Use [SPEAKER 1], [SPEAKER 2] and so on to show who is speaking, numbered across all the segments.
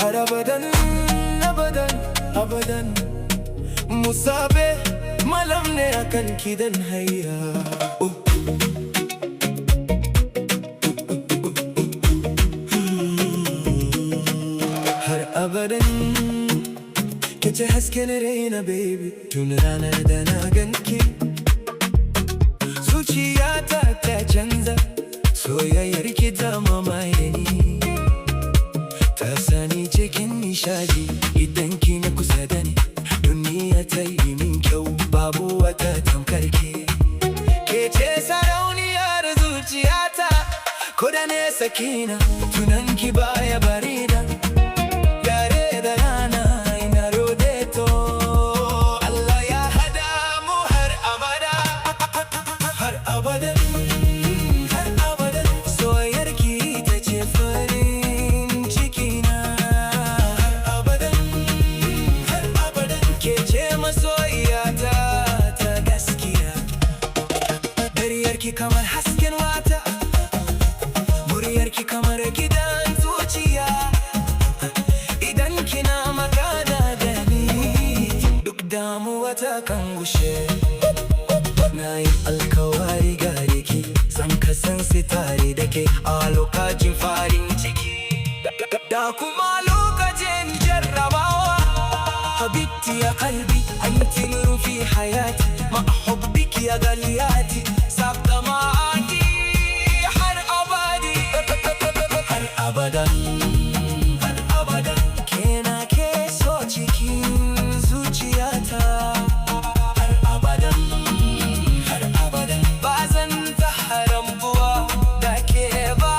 [SPEAKER 1] Har abadan, abadan, abadan Musabe malam ne akan ki dan hayya. Har abadan kece hasken raina baby, tun ranar da na ganki zuciyata ta canza, soyayyar ki ta mamaye ni, ta sani cikin nishadi idan kina kusa da ni. Duniya ta yi min kyau, babu wata tamkar ke. Ke ce sarauniyar zuciyata, ko da nesa kina tunan ki baya barida. Dare da rana ina rodeto, Allah ya hada mu har abada. Har abada, har abada, soyayyar ki ta ce farin cikina. Har abada, har abada, ke ce masoyiyata ta gaskiya. Dariyar ki kamar hasken wata, muryar ki kamar gidan zuciya. Idan kina magana da ni, duk damuwa ta kan gushe. Na yi alkawari gare ki, zan kasance tare da ke a lokacin farin ciki da kuma lokacin jarrabawa. Habibti ya kalbi, anti nurun fi hayati, ma hubbiki ya galiyati, sabta ma'aki har abadi. Har abadan, har abadan, kena ke so cikin zuciyata. Har abadan, har abadan, ba zan ta harambuwa da ke ba.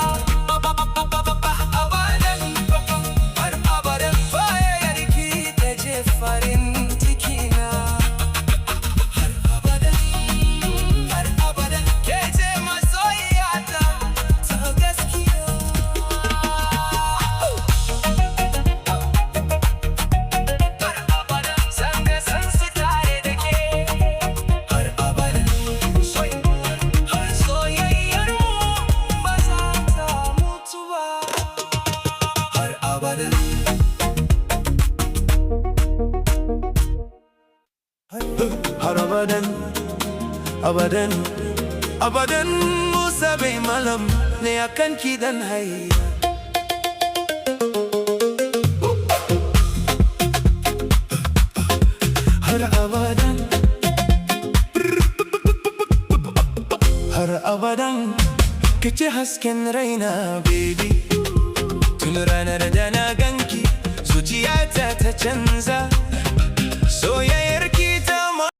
[SPEAKER 1] Abadan, har abadan, soyayyar ki ta ce farin cikina. Har abadan, har abadan, ke ce masoyiyata ta gaskiya. Har abadan, zan kasance tare da ke. Har abadan, soyayyar mu ba za ta mutu ba. Har abadan, har abadan, abadan, abadan Musa bai malam ne akan ki dan hayya. Har abadan, har abadan, kace hasken raina baby, tun ranar da na ganki zuciyata ta canza, soyayya